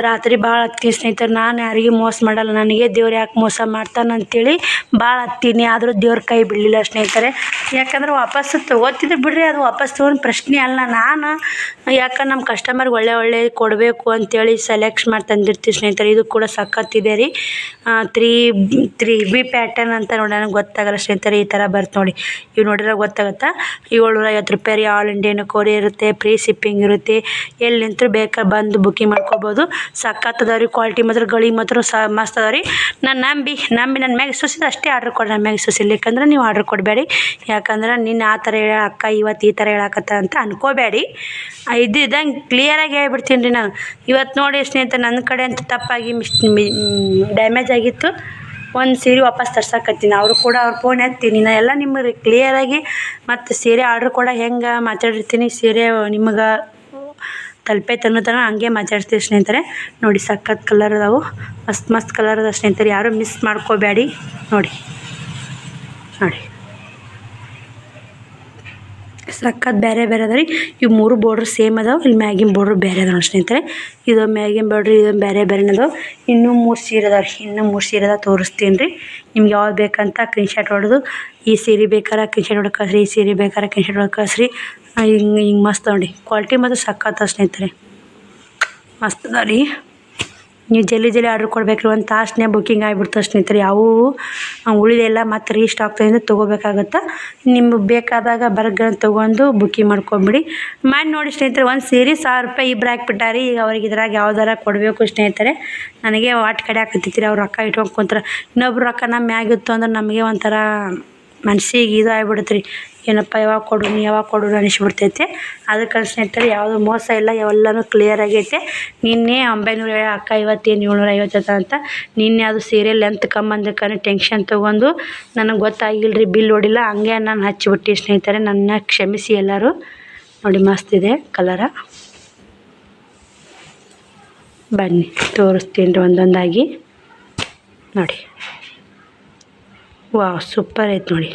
ರಾತ್ರಿ ಭಾಳ ಹತ್ತೀನಿ ಸ್ನೇಹಿತರೆ. ನಾನು ಯಾರಿಗೆ ಮೋಸ ಮಾಡಲ್ಲ, ನನಗೆ ದೇವ್ರು ಯಾಕೆ ಮೋಸ ಮಾಡ್ತಾನಂತೇಳಿ ಭಾಳ ಹತ್ತೀನಿ. ಆದರೂ ದೇವ್ರ ಕೈ ಬಿಡಲಿಲ್ಲ ಸ್ನೇಹಿತರೆ. ಯಾಕಂದ್ರೆ ವಾಪಸ್ಸು ತೊಗೋತಿದ್ರು ಬಿಡ್ರಿ, ಅದು ವಾಪಸ್ ತೊಗೊಂಡು ಪ್ರಶ್ನೆ ಅಲ್ಲ. ನಾನು ಯಾಕೆ ನಮ್ಮ ಕಸ್ಟಮರ್ಗೆ ಒಳ್ಳೆ ಕೊಡಬೇಕು ಅಂತೇಳಿ ಸೆಲೆಕ್ಟ್ ಮಾಡಿ ತಂದಿರ್ತೀವಿ ಸ್ನೇಹಿತರೆ. ಇದು ಕೂಡ ಸಖತ್ತಿದೆ ರೀ. 3B ಪ್ಯಾಟರ್ನ್ ಅಂತ ನೋಡಿ ನನಗೆ ಗೊತ್ತಾಗಲ್ಲ ಸ್ನೇಹಿತರೆ. ಈ ಥರ ಬರ್ತು ನೋಡಿ, ಇವು ನೋಡಿದ್ರೆ ಗೊತ್ತಾಗುತ್ತಾ. 750 ರೂಪಾಯಿ ರೀ. ಆಲ್ ಇಂಡಿಯನ್ ಕೊರಿಯರ್ ಇರುತ್ತೆ, ಫ್ರೀ ಶಿಪ್ಪಿಂಗ್ ಇರುತ್ತೆ. ಎಲ್ಲಿ ನಿಂತರೂ ಬೇಕಾದ್ರೆ ಬಂದು ಬುಕ್ಕಿಂಗ್ ಮಾಡ್ಕೋಬೋದು. ಸಖತ್ತದ ರೀ. ಕ್ವಾಲಿಟಿ ಮಾತ್ರ ಗಳಿ ಮಾತ್ರ ಮಸ್ತ್ ಅದ ರೀ. ನಾನು ನಂಬಿ ನನ್ನ ಮ್ಯಾಗ ವಿಶ್ವಸಿದ್ರೆ ಅಷ್ಟೇ ಆರ್ಡ್ರ್ ಕೊಡಿ. ನನ್ನ ಮ್ಯಾಗ ವಿಶ್ವಸಿರ್ಲಿಕ್ಕಂದ್ರೆ ನೀವು ಆರ್ಡ್ರ್ ಕೊಡಬೇಡಿ. ಯಾಕಂದ್ರೆ ನಿನ್ನ ಆ ಥರ ಹೇಳ ಅಕ್ಕ ಇವತ್ತು ಈ ಥರ ಹೇಳಕತ್ತ ಅಂತ ಅನ್ಕೋಬೇಡಿ. ಇದ್ದಂಗೆ ಕ್ಲಿಯರಾಗಿ ಹೇಳ್ಬಿಡ್ತೀನಿ ರೀ ನಾನು. ಇವತ್ತು ನೋಡಿ ಸ್ನೇಹಿತರೆ, ನನ್ನ ಕಡೆ ಅಂತ ತಪ್ಪಾಗಿ ಡ್ಯಾಮೇಜ್ ಆಗಿತ್ತು. ಒಂದು ಸೀರೆ ವಾಪಸ್ ತರ್ಸಕತ್ತೀನಿ. ಅವರು ಕೂಡ ಅವ್ರ ಫೋನ್ ಎತ್ತೀನಿ. ನಾನು ಎಲ್ಲ ನಿಮಗೆ ಕ್ಲಿಯರಾಗಿ ಮತ್ತು ಸೀರೆ ಆರ್ಡ್ರ್ ಕೂಡ ಹೆಂಗೆ ಮಾತಾಡಿರ್ತೀನಿ, ಸೀರೆ ನಿಮಗೆ ತಲುಪೈತೆ ಅನ್ನೋ ಥರ ಹಂಗೆ ಮಾತಾಡ್ತೀವಿ ಸ್ನೇಹಿತರೆ. ನೋಡಿ ಸಖತ್ ಕಲರ್ ಅದಾವು, ಮಸ್ತ್ ಕಲರ್ ಅದ ಸ್ನೇಹಿತರೆ. ಯಾರೂ ಮಿಸ್ ಮಾಡ್ಕೋಬೇಡಿ. ನೋಡಿ ಸಖತ್ ಬೇರೆ ಅದ ರೀ. ಇವು 3 ಬೋರ್ಡ್ರ್ ಸೇಮ್ ಅದಾವೆ. ಇಲ್ಲಿ ಮ್ಯಾಗಿನ ಬೋರ್ಡ್ರ್ ಬೇರೆ ಅದಾವೆ ಸ್ನೇಹಿತರೆ. ಇದು ಮ್ಯಾಗಿನ ಬೋರ್ಡ್ರ್ ಇದು ಬೇರೆ ಅದಾವೆ. ಇನ್ನೂ 3 ಸೀರೆ ಅದಾವೆ ರೀ. ಇನ್ನೂ 3 ಸೀರೆ ಅದಾವೆ ತೋರಿಸ್ತೀನಿ ರೀ. ನಿಮ್ಗೆ ಯಾವ್ದು ಬೇಕಂತ ಸ್ಕ್ರೀನ್ಶಾಟ್ ಹೊಡೆದು ಈ ಸೀರೆ ಬೇಕಾರೆ ಸ್ಕ್ರೀನ್ಶಾಟ್ ಹೊಡೆದು ಕಳಿಸ್ರಿ, ಈ ಸೀರೆ ಬೇಕಾರೆ ಸ್ಕ್ರೀನ್ಶಾಟ್ ಹೊಡೆದು ಕಳಿಸ್ರಿ. ಹಿಂಗೆ ಮಸ್ತ್ ನೋಡಿ. ಕ್ವಾಲಿಟಿ ಮಾತ್ರ ಸಖತ್ ಸ್ನೇಹಿತರೆ, ಮಸ್ತ್ ಅದ ರೀ. ನೀವು ಜಲ್ದಿ ಆರ್ಡ್ರ್ ಕೊಡ್ಬೇಕ್ರಿ. ಒಂದು ತಾಸನ್ನೇ ಬುಕ್ಕಿಂಗ್ ಆಗಿಬಿಡ್ತದೆ ಸ್ನೇಹಿತರೆ. ಯಾವುವು ಉಳಿದೆಲ್ಲ ಮತ್ತು ರೀಸ್ಟಾಕ್ ತೊಗೋಬೇಕಾಗತ್ತೆ. ನಿಮಗೆ ಬೇಕಾದಾಗ ಬರ್ಗಂತ ತೊಗೊಂಡು ಬುಕ್ಕಿಂಗ್ ಮಾಡ್ಕೊಂಬಿಡಿ. ನೋಡಿ ಸ್ನೇಹಿತರೆ, ಒಂದು ಸೀರೆ 1000 ರೂಪಾಯಿ ಇಬ್ಬರು ಹಾಕ್ಬಿಟ್ಟಾರಿ. ಈಗ ಅವ್ರಿಗೆ ಇದ್ರಾಗ ಯಾವ್ದಾರ ಕೊಡಬೇಕು ಸ್ನೇಹಿತರೆ. ನನಗೆ ವಾಟ್ ಕಡೆ ಹಾಕತ್ತಿತ್ತೀರಿ. ಅವ್ರು ರೊಕ್ಕ ಇಟ್ಕೊಂಡು ಕುಂತಾರೆ. ಇನ್ನೊಬ್ರು ರೊಕ್ಕ ನಮ್ಮ ಮ್ಯಾಗಿತ್ತು ಅಂದ್ರೆ ನಮಗೆ ಒಂಥರ ಮನ್ಸಿಗೆ ಇದು ಆಗಿಬಿಡುತ್ತೆ ರೀ. ಏನಪ್ಪ ಯಾವಾಗ ಕೊಡು ಅನಿಸ್ಬಿಡ್ತೈತೆ. ಅದಕ್ಕೆ ಸ್ನೇಹಿತರೆ ಯಾವುದು ಮೋಸ ಇಲ್ಲ, ಎಲ್ಲನೂ ಕ್ಲಿಯರ್ ಆಗೈತೆ. ನಿನ್ನೆ 900 ಅಕ್ಕ ಇವತ್ತೇನು 750 ಅಂತ. ನಿನ್ನೆ ಅದು ಸೀರೆ ಲೆಂತ್ ಕಮ್ಮಂದಕ್ಕನೆ ಟೆನ್ಷನ್ ತೊಗೊಂಡು ನನಗೆ ಗೊತ್ತಾಗಿಲ್ಲ ರೀ, ಬಿಲ್ ಹೊಡಿಲ್ಲ. ಹಂಗೆ ನಾನು ಹಚ್ಚಿಬಿಟ್ಟು ಸ್ನೇಹಿತರೆ, ನನ್ನ ಕ್ಷಮಿಸಿ ಎಲ್ಲರೂ. ನೋಡಿ ಮಸ್ತ್ ಇದೆ ಕಲರ. ಬನ್ನಿ ತೋರಿಸ್ತೀನಿ ರೀ ಒಂದೊಂದಾಗಿ. ನೋಡಿ ವಾವ್ ಸೂಪರ್ ಐತೆ ನೋಡಿ.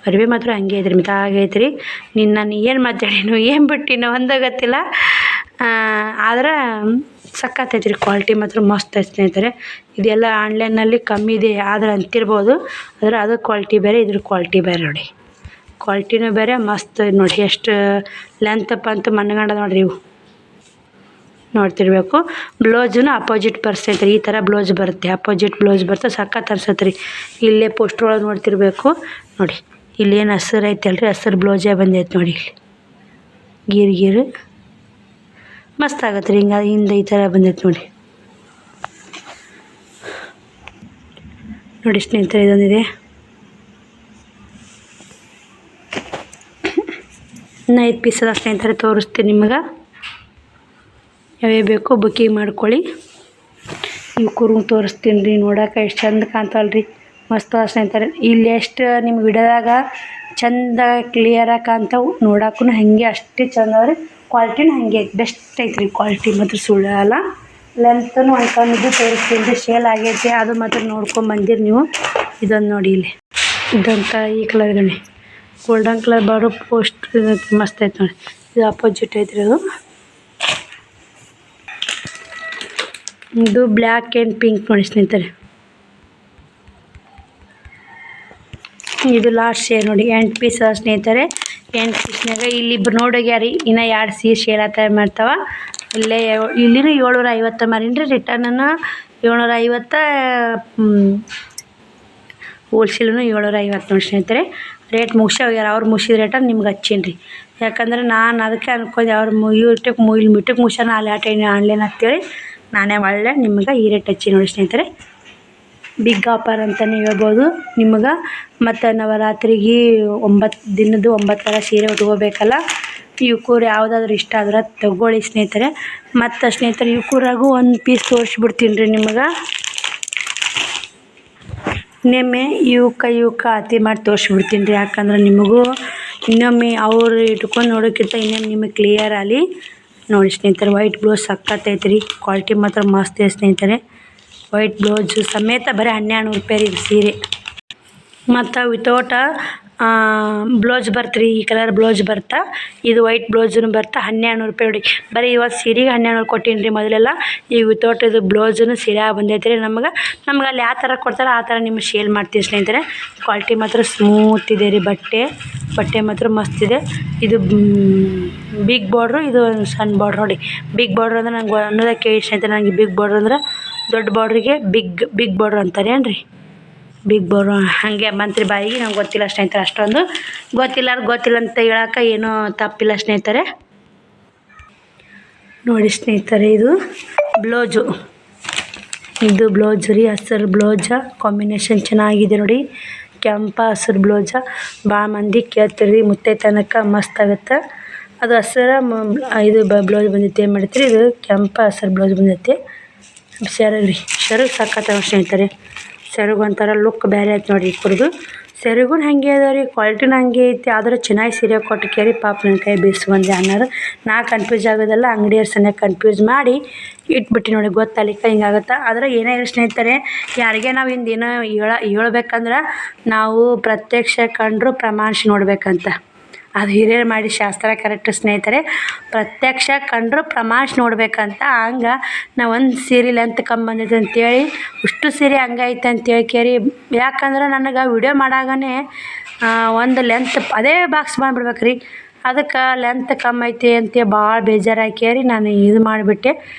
ಅರಿವೆ ಮಾತ್ರ ಹಂಗೆ ಐತ್ರಿ, ಮಿತಾಗೈತೆ ರೀ. ನಾನು ಏನು ಮಾತಾಡೀನೋ ಏನು ಬಿಟ್ಟಿನೋ ಒಂದೇ ಗೊತ್ತಿಲ್ಲ. ಆದ್ರೆ ಸಖತ್ತೈತೆ ರೀ. ಕ್ವಾಲಿಟಿ ಮಾತ್ರ ಮಸ್ತ್ ಐತೆ ಸ್ನೇಹಿತರೆ. ಇದೆಲ್ಲ ಆನ್ಲೈನಲ್ಲಿ ಕಮ್ಮಿ ಇದೆ ಆದ್ರೆ ಅಂತಿರ್ಬೋದು. ಆದರೆ ಅದು ಕ್ವಾಲಿಟಿ ಬೇರೆ, ಇದ್ರ ಕ್ವಾಲಿಟಿ ಬೇರೆ ನೋಡಿ. ಕ್ವಾಲಿಟಿನೂ ಬೇರೆ, ಮಸ್ತ್ ನೋಡಿ. ಎಷ್ಟು ಲೆಂತಪ್ಪ ಅಂತ ಮನ್ಗಂಡ ನೋಡಿರಿ. ಇವು ನೋಡ್ತಿರ್ಬೇಕು. ಬ್ಲೌಸೂ ಅಪೋಸಿಟ್ ಬರ್ತೈತೆ ರೀ. ಈ ಥರ ಬ್ಲೌಸ್ ಬರುತ್ತೆ, ಅಪೋಸಿಟ್ ಬ್ಲೌಸ್ ಬರ್ತದೆ. ಸಖತ್ ಅನ್ಸತ್ತೆ ರೀ. ಇಲ್ಲೇ ಪೋಸ್ಟರ್ ಒಳಗೆ ನೋಡ್ತಿರ್ಬೇಕು ನೋಡಿ. ಇಲ್ಲೇನು ಹಸಿರು ಐತಲ್ಲ ರೀ, ಹಸಿರು ಬ್ಲೌಸೇ ಬಂದೈತೆ ನೋಡಿ. ಇಲ್ಲಿ ಗೀರು ಮಸ್ತ್ ಆಗತ್ತೆ ರೀ. ಹಿಂದೆ ಈ ಥರ ಬಂದೈತೆ ನೋಡಿ ಸ್ನೇಹಿತರೆ. ಇದೊಂದಿದೆ. ಇನ್ನು 5 ಪೀಸ್ ಅದ ಸ್ನೇಹಿತರೆ, ತೋರಿಸ್ತೀನಿ ನಿಮ್ಗೆ. ಯಾವ್ಯಾವ ಬೇಕು ಬುಕ್ಕಿಂಗ್ ಮಾಡ್ಕೊಳ್ಳಿ. ಇವು ಕುರುಂಗ್ ತೋರಿಸ್ತೀನಿ ರೀ. ನೋಡೋಕೆ ಎಷ್ಟು ಚಂದ ಕಾಣ್ತಲ್ಲ ರೀ, ಮಸ್ತ್ ಸ್ನೇಹಿತರೆ. ಇಲ್ಲಿ ಎಷ್ಟು ನಿಮ್ಮ ವಿಡಿಯೋದಾಗ ಚಂದ ಕ್ಲಿಯರಾಗಿ ಕಾಣ್ತಾವೆ, ನೋಡೋಕ್ಕೂ ಹಾಗೆ ಅಷ್ಟೇ ಚಂದ ಅವ್ರಿ. ಕ್ವಾಲಿಟಿನೂ ಹಾಗೆ ಬೆಸ್ಟ್ ಐತ್ರಿ. ಕ್ವಾಲಿಟಿ ಮಾತ್ರ ಸುಳ್ಳಲ್ಲ. ಲೆಂತೂ ಅನ್ಕೊಂಡಿದ್ದು ತೋರಿಸ್ತೀನಿ ರೀ. ಸೇಲ್ ಆಗೈತೆ, ಅದು ಮಾತ್ರ ನೋಡ್ಕೊಂಬಂದಿರಿ ನೀವು. ಇದೊಂದು ನೋಡಿ, ಇಲ್ಲಿ ಇದಂತ ಈ ಕಲರ್ ಇದೆ ನೋಡಿ, ಗೋಲ್ಡನ್ ಕಲರ್ ಬಾರೋ ಪೋಸ್ಟ್ ಮಸ್ತ್ ಐತೆ ನೋಡಿ. ಇದು ಅಪೋಸಿಟ್ ಐತ್ರಿ. ಇದು ಬ್ಲ್ಯಾಕ್ ಆ್ಯಂಡ್ ಪಿಂಕ್ ನೋಡಿ ಸ್ನೇಹಿತರೆ. ಇದು ಲಾಸ್ಟ್ ಶೇರ್ ನೋಡಿ. 8 ಪೀಸ್ ಸ್ನೇಹಿತರೆ. 8 ಪೀಸ್ನಾಗ ಇಲ್ಲಿಬ್ರು ನೋಡೋಗ್ಯಾರಿ. ಇನ್ನು 2 ಸೀರೆ ಶೇರ್ ಆ ಮಾಡ್ತಾವ. ಇಲ್ಲಿನೂ 750 ಮಾರೀನಿ ರೀ. ರಿಟರ್ನೂ 750, ಹೋಲ್ಸೇಲೂ 750 ನೋಡಿ ಸ್ನೇಹಿತರೆ. ರೇಟ್ ಮುಗಿಸಿ ಹೋಗ್ಯಾರ. ಅವ್ರು ಮುಗಿಸಿದ ರೇಟ ನಿಮ್ಗೆ ಹಚ್ಚೀನಿ ರೀ. ಯಾಕಂದ್ರೆ ನಾನು ಅದಕ್ಕೆ ಅನ್ಕೋದೆ ಅವ್ರು ಮಿಟ್ಟಕ್ಕೆ ಮುಗಿಸೋಣ ಆನ್ಲೈನ್ ಅಂತೇಳಿ ನಾನೇ ಒಳ್ಳೆ ನಿಮ್ಗೆ ಈ ರೇಟ್ ಹಚ್ಚಿ ನೋಡಿ ಸ್ನೇಹಿತರೆ. ಬಿಗ್ ಆಫರ್ ಅಂತಲೇ ಹೇಳ್ಬೋದು ನಿಮ್ಗೆ. ಮತ್ತು ನವರಾತ್ರಿಗೆ 9 ದಿನದ್ದು 9 ಥರ ಸೀರೆ ಉಟ್ಕೋಬೇಕಲ್ಲ. ಇವ್ಕೂರು ಯಾವುದಾದ್ರೂ ಇಷ್ಟ ಆದ್ರೆ ತಗೊಳ್ಳಿ ಸ್ನೇಹಿತರೆ. ಮತ್ತು ಸ್ನೇಹಿತರೆ ಇವ್ಕೂರಾಗೂ ಒಂದು ಪೀಸ್ ತೋರಿಸ್ಬಿಡ್ತೀನಿ ರೀ ನಿಮ್ಗೆ. ನಿನ್ನೆ ಇವಕ್ಕೆ ಅತಿ ಮಾಡಿ ತೋರಿಸ್ಬಿಡ್ತೀನಿ ರೀ. ಯಾಕಂದ್ರೆ ನಿಮಗೂ ಇನ್ನೊಮ್ಮೆ ಅವ್ರು ಇಟ್ಕೊಂಡು ನೋಡೋಕ್ಕಿಂತ ಇನ್ನೊಮ್ಮೆ ನಿಮಗೆ ಕ್ಲಿಯರ್ ಆಗಲಿ ನೋಡಿ ಸ್ನೇಹಿತರೆ. ವೈಟ್ ಬ್ಲೌಸ್ ಸಖತ್ತೈತೆ ರೀ, ಕ್ವಾಲಿಟಿ ಮಾತ್ರ ಮಸ್ತ್ ಇದೆ ಸ್ನೇಹಿತರೆ. ವೈಟ್ ಬ್ಲೌಸು ಸಮೇತ ಬರೀ 1200 ರೂಪಾಯಿ ರೀ ಸೀರೆ. ಮತ್ತು ವಿತೌಟ ಬ್ಲೌಸ್ ಬರ್ತ ರೀ, ಈ ಕಲರ್ ಬ್ಲೌಸ್ ಬರ್ತಾ, ಇದು ವೈಟ್ ಬ್ಲೌಸೂ ಬರ್ತಾ 1200 ರೂಪಾಯಿ ನೋಡಿ. ಬರೀ ಇವತ್ತು ಸೀರೆಗೆ 1200 ಕೊಟ್ಟೀನಿ ರೀ ಮೊದಲೆಲ್ಲ. ಈಗ ವಿತೌಟ್ ಇದು ಬ್ಲೌಸೂ ಸೀರೆ ಬಂದೈತೆ ರೀ. ನಮ್ಗೆ ಅಲ್ಲಿ ಯಾವ ಥರ ಕೊಡ್ತಾರೆ ಆ ಥರ ನಿಮ್ಗೆ ಶೇಲ್ ಮಾಡ್ತೀವಿ ಸ್ನೇಹಿತರೆ. ಕ್ವಾಲಿಟಿ ಮಾತ್ರ ಸ್ಮೂತ್ ಇದೆ ರೀ, ಬಟ್ಟೆ ಮಾತ್ರ ಮಸ್ತ್ ಇದೆ. ಇದು ಬಿಗ್ ಬಾರ್ಡ್ರು, ಇದು ಸಣ್ಣ ಬಾರ್ಡ್ರ್ ನೋಡಿ. ಬಿಗ್ ಬಾರ್ಡ್ರ್ ಅಂದ್ರೆ ನಂಗೆ ಅನ್ನೋದಕ್ಕೆ ಕೇಳಿ ಸ್ನೇಹಿತರೆ, ನನಗೆ ಬಿಗ್ ಬಾರ್ಡ್ರ್ ಅಂದ್ರೆ ದೊಡ್ಡ ಬಾರ್ಡ್ರಿಗೆ ಬಿಗ್ ಬಾರ್ಡ್ರ್ ಅಂತಾರೆ ಏನು ರೀ, ಬಿಗ್ ಬಾರ್ಡ್ರ್ ಹಾಗೆ ಮಂತ್ರಿ ಬಾಯಿಗೆ. ನಂಗೆ ಗೊತ್ತಿಲ್ಲ ಸ್ನೇಹಿತರೆ, ಅಷ್ಟೊಂದು ಗೊತ್ತಿಲ್ಲ ಅಂತ ಹೇಳೋಕೆ ಏನೂ ತಪ್ಪಿಲ್ಲ ಸ್ನೇಹಿತರೆ. ನೋಡಿ ಸ್ನೇಹಿತರೆ, ಇದು ಬ್ಲೌಸು, ಇದು ಬ್ಲೌಸ್ ರೀ, ಹಸಿರು ಬ್ಲೌಸ ಕಾಂಬಿನೇಷನ್ ಚೆನ್ನಾಗಿದೆ ನೋಡಿ. ಕೆಂಪ ಹಸಿರು ಬ್ಲೌಸ ಭಾಳ ಮಂದಿ ಕೇಳ್ತೀರಿ, ಮುತ್ತೈ ತನಕ ಮಸ್ತ್ ಆಗುತ್ತೆ. ಅದು ಹಸಿರು ಇದು ಬ್ಲೌಸ್ ಬಂದೈತೆ. ಏನು ಮಾಡ್ತೀರಿ, ಇದು ಕೆಂಪ ಹಸಿರು ಬ್ಲೌಸ್ ಬಂದೈತೆ. ಸೆರಗು ರೀ, ಸೆರಗು ಸಾಕತ್ತವ ಸ್ನೇಹಿತರೆ. ಸೆರಗು ಒಂಥರ ಲುಕ್ ಬೇರೆ ಐತೆ ನೋಡಿರಿ. ಇಬ್ಬರದು ಸೆರಗು ಹಾಗೆ ಅದ ರೀ, ಕ್ವಾಲಿಟಿನೂ ಹಾಗೆ ಐತಿ. ಆದ್ರೆ ಚೆನ್ನಾಗಿ ಸೀರೆ ಕೊಟ್ಟು ಕೇಳಿ ಪಾಪ ನನ್ನ ಕೈ ಬೀಸ್ಕೊಂಡೆ ಅನ್ನೋರು. ನಾ ಕನ್ಫ್ಯೂಸ್ ಆಗೋದಲ್ಲ, ಅಂಗಡಿಯವ್ರು ಸಣ್ಣ ಕನ್ಫ್ಯೂಸ್ ಮಾಡಿ ಇಟ್ಬಿಟ್ಟು ನೋಡಿ, ಗೊತ್ತಾಲಿಕ್ಕೆ ಹಿಂಗಾಗುತ್ತೆ. ಆದರೆ ಏನೇ ಇರೋ ಸ್ನೇಹಿತರೆ, ಯಾರಿಗೆ ನಾವು ಏನೋ ಹೇಳ್ಬೇಕಂದ್ರೆ ನಾವು ಪ್ರತ್ಯಕ್ಷ ಕಂಡ್ರು ಪ್ರಮಾಣಿಸಿ ನೋಡ್ಬೇಕಂತ. ಅದು ಹಿರಿಯರು ಮಾಡಿ ಶಾಸ್ತ್ರ ಕರೆಕ್ಟ್ ಸ್ನೇಹಿತರೆ. ಪ್ರತ್ಯಕ್ಷ ಕಂಡ್ರು ಪ್ರಮಾಣಿಸಿ ನೋಡ್ಬೇಕಂತ. ಹಂಗೆ ನಾವು ಒಂದು ಸೀರೆ ಲೆಂತ್ ಕಮ್ಮಿ ಬಂದೈತೆ ಅಂತೇಳಿ ಇಷ್ಟು ಸೀರೆ ಹಂಗೈತೆ ಅಂತೇಳಿ ಕೇರಿ. ಯಾಕಂದ್ರೆ ನನಗೆ ವಿಡಿಯೋ ಮಾಡಾಗನೇ ಒಂದು ಲೆಂತ್ ಅದೇ ಬಾಕ್ಸ್ ಮಾಡಿಬಿಡ್ಬೇಕು ರೀ. ಅದಕ್ಕೆ ಲೆಂತ್ ಕಮ್ಮಿ ಐತಿ ಅಂತ ಭಾಳ ಬೇಜಾರಾಕೇರಿ ನಾನು ಇದು ಮಾಡಿಬಿಟ್ಟೆ.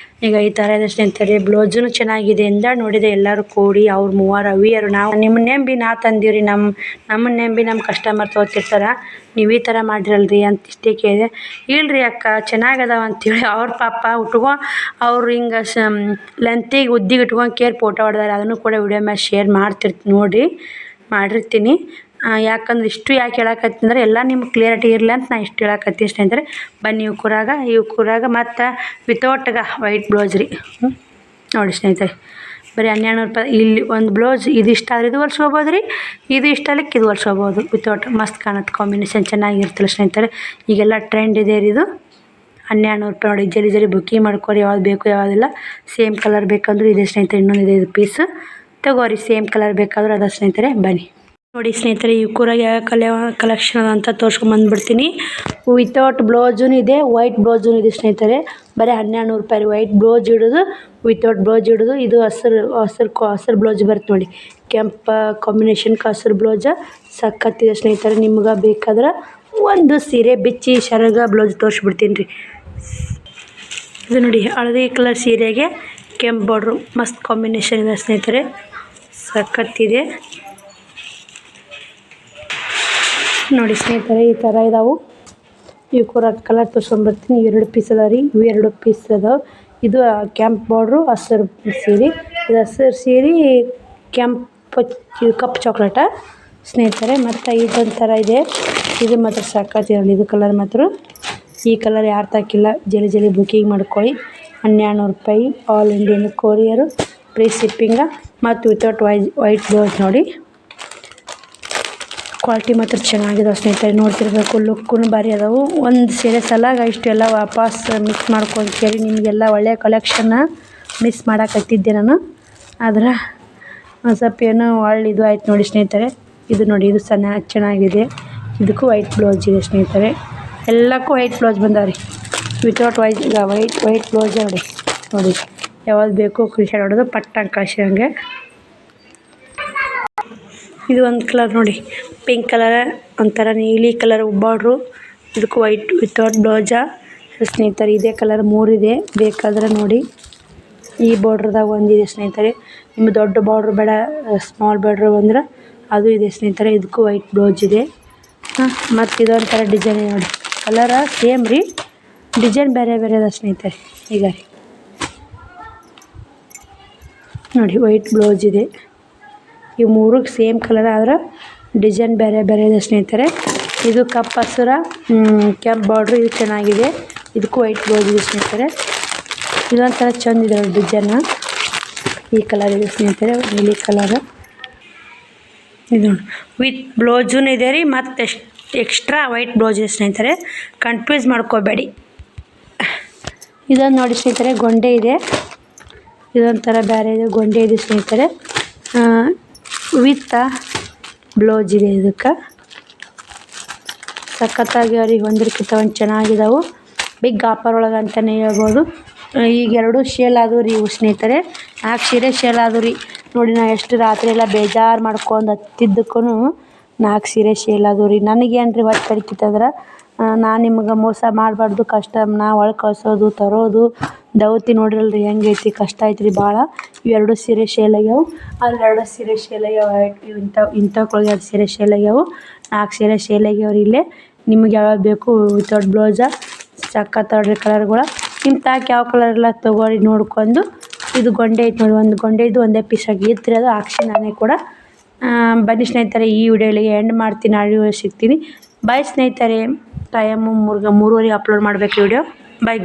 ಈಗ ಈ ಥರ ಇದೆ ಸ್ನೇಹಿತರೆ. ಬ್ಲೌಸೂ ಚೆನ್ನಾಗಿದೆ ಎಂದ ನೋಡಿದೆ ಎಲ್ಲರೂ ಕೂಡಿ, ಅವ್ರು ಮೂವರು ಅವಿಯರು. ನಾವು ನಿಮ್ಮನ್ನ ನಂಬಿ ನಾ ತಂದೀವಿ ರೀ, ನಮ್ಮನ್ನ ನಂಬಿ ನಮ್ಮ ಕಸ್ಟಮರ್ ತೊಗೊತಿರ್ತಾರೆ. ನೀವು ಈ ಥರ ಮಾಡಿರಲ್ರಿ ಅಂತ ಇಷ್ಟೇ ಕೇಳಿದೆ. ಇಲ್ರಿ ಅಕ್ಕ ಚೆನ್ನಾಗದಾವ ಅಂತೇಳಿ ಅವ್ರ ಪಾಪ ಅವ್ರು ಹಿಂಗೆ ಲೆಂತಿಗೆ ಉದ್ದಿಗೆ ಇಟ್ಕೊಂಡು ಕೇರ್ ಫೋಟೋ ಹೊಡೆದಾರೆ. ಅದನ್ನು ಕೂಡ ವಿಡಿಯೋ ಮೇಲೆ ಶೇರ್ ಮಾಡಿರ್ತೀನಿ. ಯಾಕಂದ್ರೆ ಇಷ್ಟು ಯಾಕೆ ಹೇಳಕತ್ತೀನಿ ಎಲ್ಲ ನಿಮ್ಗೆ ಕ್ಲಿಯರಿಟಿ ಇರಲಿ ಅಂತ ನಾನು ಇಷ್ಟು ಹೇಳಕತ್ತೀನಿ ಸ್ನೇಹಿತರೆ. ಬನ್ನಿ ಇವು ಕೂರಾಗ ಮತ್ತು ವಿತೌಟ್ಗ ವೈಟ್ ಬ್ಲೌಸ್ ರೀ. ನೋಡಿ ಸ್ನೇಹಿತರೆ, ಬರೀ 1200 ರೂಪಾಯಿ. ಇಲ್ಲಿ ಒಂದು ಬ್ಲೌಸ್ ಇದು ಇಷ್ಟ ಆದರೆ ಇದು ಹೊಲ್ಸ್ಕೊಬೋದು ರೀ, ಇದು ಇಷ್ಟ ಆಗ್ಲಿಕ್ಕೆ ಇದು ಹೊಲ್ಸ್ಕೊಬೋದು. ವಿತೌಟ್ ಮಸ್ತ್ ಕಾಣುತ್ತೆ, ಕಾಂಬಿನೇಷನ್ ಚೆನ್ನಾಗಿರ್ತಲ್ಲ ಸ್ನೇಹಿತರೆ. ಈಗೆಲ್ಲ ಟ್ರೆಂಡ್ ಇದೆ ರೀ ಇದು. 1200 ರೂಪಾಯಿ ನೋಡಿ. ಜಲ್ದಿ ಬುಕ್ಕಿಂಗ್ ಮಾಡ್ಕೊರಿ, ಯಾವ್ದು ಬೇಕು ಯಾವುದಿಲ್ಲ. ಸೇಮ್ ಕಲರ್ ಬೇಕಂದ್ರೆ ಇದೆ ಸ್ನೇಹಿತರೆ, ಇನ್ನೊಂದಿದೆ ಇದು ಪೀಸ್ ತಗೋರಿ. ಸೇಮ್ ಕಲರ್ ಬೇಕಾದ್ರೆ ಅದ ಸ್ನೇಹಿತರೆ. ಬನ್ನಿ ನೋಡಿ ಸ್ನೇಹಿತರೆ, ಈ ಕೂರಾಗ ಯಾವ ಕಲೆಕ್ಷನ್ ಅದ ಅಂತ ತೋರ್ಸ್ಕೊಂಬಂದ್ಬಿಡ್ತೀನಿ. ವಿತೌಟ್ ಬ್ಲೌಸೂ ಇದೆ, ವೈಟ್ ಬ್ಲೌಸೂ ಇದೆ ಸ್ನೇಹಿತರೆ. ಬರೀ 1200 ರೂಪಾಯಿ ವೈಟ್ ಬ್ಲೌಸ್ ಇಡೋದು, ವಿತೌಟ್ ಬ್ಲೌಸ್ ಇಡೋದು. ಇದು ಹಸಿರು ಬ್ಲೌಸ್ ಬರುತ್ತೆ ನೋಡಿ, ಕೆಂಪ ಕಾಂಬಿನೇಷನ್ ಹಸಿರು ಬ್ಲೌಸ ಸಖತ್ತಿದೆ ಸ್ನೇಹಿತರೆ. ನಿಮ್ಗೆ ಬೇಕಾದ್ರೆ ಒಂದು ಸೀರೆ ಬಿಚ್ಚಿ ಸೆರಗ ಬ್ಲೌಸ್ ತೋರಿಸ್ಬಿಡ್ತೀನಿ ರೀ. ಇದು ನೋಡಿ, ಹಳದಿ ಕಲರ್ ಸೀರೆಗೆ ಕೆಂಪು ಬಾರ್ಡ್ರು ಮಸ್ತ್ ಕಾಂಬಿನೇಷನ್ ಇದೆ ಸ್ನೇಹಿತರೆ, ಸಖತ್ತಿದೆ ನೋಡಿ ಸ್ನೇಹಿತರೆ. ಈ ಥರ ಇದಾವೆ. ಇವು ಕೂಡ ಕಲರ್ ತೋರಿಸ್ಕೊಂಡ್ಬರ್ತೀನಿ. 2 ಪೀಸ್ ಅದಾವೆ ರೀ, ಇವು 2 ಪೀಸ್ ಅದಾವೆ. ಇದು ಕೆಂಪು ಬಾರ್ಡ್ರು ಹಸಿರು ಸೀರೆ. ಇದು ಹಸಿರು ಸೀರೆ ಕಪ್ ಚಾಕ್ಲೇಟ ಸ್ನೇಹಿತರೆ. ಮತ್ತು ಇದೊಂಥರ ಇದೆ, ಇದು ಮಾತ್ರ ಸಾಕತ್ತಿದೆ ನೋಡಿ. ಇದು ಕಲರ್ ಮಾತ್ರ, ಈ ಕಲರ್ ಯಾರು ತಾಕಿಲ್ಲ ಜಲ್ದಿ ಬುಕ್ಕಿಂಗ್ ಮಾಡ್ಕೊಳ್ಳಿ. 1200 ರೂಪಾಯಿ, ಆಲ್ ಇಂಡಿಯನ್ ಕೊರಿಯರು, ಫ್ರೀ ಶಿಪ್ಪಿಂಗ ಮತ್ತು ವಿತೌಟ್ ವೈಟ್ ಬ್ಲೌಸ್ ನೋಡಿ. ಕ್ವಾಲಿಟಿ ಮಾತ್ರ ಚೆನ್ನಾಗಿದೆ ಸ್ನೇಹಿತರೆ, ನೋಡ್ತಿರ್ಬೇಕು. ಲುಕ್ಕೂ ಭಾರಿ ಅದಾವೆ. ಒಂದು ಸೀರೆ ಸಲಾಗ ಇಷ್ಟೆಲ್ಲ ವಾಪಸ್ ಮಿಕ್ಸ್ ಮಾಡ್ಕೊಂಡು ಕೇಳಿ ನಿಮಗೆಲ್ಲ ಒಳ್ಳೆಯ ಕಲೆಕ್ಷನ್ನ ಮಿಸ್ ಮಾಡೋಕತ್ತಿದ್ದೆ ನಾನು. ಆದ್ರೆ ಒಂದು ಸ್ವಲ್ಪ ಏನೋ ಒಳ್ಳೆ ಇದು ಆಯ್ತು ನೋಡಿ ಸ್ನೇಹಿತರೆ. ಇದು ನೋಡಿ, ಇದು ಚೆನ್ನಾಗಿದೆ. ಇದಕ್ಕೂ ವೈಟ್ ಬ್ಲೌಸ್ ಇದೆ ಸ್ನೇಹಿತರೆ. ಎಲ್ಲಕ್ಕೂ ವೈಟ್ ಬ್ಲೌಸ್ ಬಂದಾವ್ರಿ. ವಿತೌಟ್ ವೈಟ್ ಬ್ಲೌಸ್ ನೋಡಿ ಯಾವ್ದು ಬೇಕು ಕ್ರಿಶಾಡ್ ಹೊಡೆದು ಪಟ್ಟಂಗೆ ಕಳಿಸಿದಂಗೆ. ಇದು ಒಂದು ಕಲರ್ ನೋಡಿ, ಪಿಂಕ್ ಕಲರ್, ಒಂಥರ ನೀಲಿ ಕಲರ್ ಬಾರ್ಡ್ರು. ಇದಕ್ಕೂ ವೈಟ್ ವಿತೌಟ್ ಬ್ಲೌಸಾ ಸ್ನೇಹಿತರೆ. ಇದೇ ಕಲರ್ 3 ಇದೆ, ಬೇಕಾದ್ರೆ ನೋಡಿ. ಈ ಬಾರ್ಡ್ರದಾಗ ಒಂದಿದೆ ಸ್ನೇಹಿತರೆ. ನಿಮ್ಗೆ ದೊಡ್ಡ ಬಾರ್ಡ್ರ್ ಬೇಡ, ಸ್ಮಾಲ್ ಬಾರ್ಡ್ರ್ ಅಂದ್ರೆ ಅದು ಇದೆ ಸ್ನೇಹಿತರೆ. ಇದಕ್ಕೂ ವೈಟ್ ಬ್ಲೌಸ್ ಇದೆ. ಮತ್ತು ಇದೊಂಥರ ಡಿಸೈನ್ ಇದೆ ನೋಡಿ, ಕಲರ ಸೇಮ್ ರೀ, ಡಿಸೈನ್ ಬೇರೆ ಅದ ಸ್ನೇಹಿತರೆ. ಈಗ ರೀ ನೋಡಿ, ವೈಟ್ ಬ್ಲೌಸ್ ಇದೆ. ಈ 3 ಸೇಮ್ ಕಲರ್ ಆದ್ರೆ ಡಿಸೈನ್ ಬೇರೆ ಇದೆ ಸ್ನೇಹಿತರೆ. ಇದು ಕಪ್ ಹಸಿರ ಕೆಂಪು ಬಾರ್ಡ್ರು, ಇದು ಚೆನ್ನಾಗಿದೆ. ಇದಕ್ಕೂ ವೈಟ್ ಬ್ಲೌಸ್ ಇದೆ ಸ್ನೇಹಿತರೆ. ಇದೊಂಥರ ಚೆಂದಿದೆ ಡಿಸೈನ. ಈ ಕಲರ್ ಇದೆ ಸ್ನೇಹಿತರೆ, ನೀಲಿ ಕಲರ್. ಇದು ವಿತ್ ಬ್ಲೌಸೂ ಇದೆ ರೀ, ಮತ್ತು ಎಕ್ಸ್ಟ್ರಾ ವೈಟ್ ಬ್ಲೌಸ್ ಇದೆ ಸ್ನೇಹಿತರೆ, ಕನ್ಫ್ಯೂಸ್ ಮಾಡ್ಕೋಬೇಡಿ. ಇದೊಂದು ನೋಡಿ ಸ್ನೇಹಿತರೆ, ಗೊಂಡೆ ಇದೆ, ಇದೊಂಥರ ಬೇರೆ ಇದೆ, ಗೊಂಡೆ ಇದೆ ಸ್ನೇಹಿತರೆ, ವಿತ್ ಬ್ಲೌಸ್ ಇದೆ. ಇದಕ್ಕೆ ಸಖತ್ತಾಗಿ ಅವ್ರಿಗೆ ಒಂದಕ್ಕಿಂತ ಒಂದು ಚೆನ್ನಾಗಿದ್ದಾವೆ. ಬಿಗ್ ಆಫರ್ ಒಳಗೆ ಅಂತಲೇ ಹೇಳ್ಬೋದು. ಈಗ 2 ಶೇಲ್ ಆದವು ರೀ ಇವು ಸ್ನೇಹಿತರೆ. 4 ಸೀರೆ ಶೇಲ್ ಆದವು ರೀ. ನೋಡಿ ನಾ ಎಷ್ಟು ರಾತ್ರಿ ಎಲ್ಲ ಬೇಜಾರು ಮಾಡ್ಕೊಂಡು ಹತ್ತಿದ್ದಕ್ಕೂ 4 ಸೀರೆ ಶೇಲ್ ಆದವು ರೀ. ನನಗೇನು ರೀ ಹೊಟ್ಟೆ ಕಡಿತಿತ್ತಂದ್ರೆ ನಾನು ನಿಮ್ಗೆ ಮೋಸ ಮಾಡಬಾರ್ದು, ಕಸ್ಟಮ್ನ ಒಳಗೆ ಕಳ್ಸೋದು ತರೋದು ದೌತಿ ನೋಡಿರಲ್ರಿ ಹೆಂಗೈತಿ, ಕಷ್ಟ ಐತ್ರಿ ಭಾಳ. ಇವು 2 ಸೀರೆ ಶೇಲ್ ಆಗ್ಯಾವೆ, ಅಲ್ಲಿ 2 ಸೀರೆ ಶೇಲ್ ಆಗ್ಯಾವ. ಇಂಥವ್ಕೊಳಗೆ 2 ಸೀರೆ ಶೇಲ್ ಆಗ್ಯಾವೆ, 4 ಸೀರೆ ಶೇಲ್ ಆಗ್ಯಾವ್ರಿ. ಇಲ್ಲೇ ನಿಮ್ಗೆ ಯಾವ್ಯಾವ ಬೇಕು ವಿತೌಟ್ ಬ್ಲೌಸ ಸಖತ್ತಾಡ್ರಿ ಕಲರ್ಗಳು. ನಿಮ್ಮ ತಾಕೆ ಯಾವ ಕಲರ್ ಎಲ್ಲ ತೊಗೊಳ್ಳಿ ನೋಡ್ಕೊಂಡು. ಇದು ಗೊಂಡೆ ಐತೆ ನೋಡಿ, ಒಂದು ಗೊಂಡೆ ಇದು ಒಂದೇ ಪೀಸ್ ಆಗಿತ್ತು ಅದು ಹಾಕ್ಸಿ ನಾನೇ ಕೂಡ. ಬನ್ನಿ ಸ್ನೇಹಿತರೆ, ಈ ವಿಡಿಯೋಲಿಗೆ ಎಂಡ್ ಮಾಡ್ತೀನಿ, ನಾಳೆ ಸಿಗ್ತೀನಿ. ಬಾಯ್ ಸ್ನೇಹಿತರೆ. ಟೈಮು 3:30 ಅಪ್ಲೋಡ್ ಮಾಡಬೇಕು ವಿಡಿಯೋ. ಬಾಯ್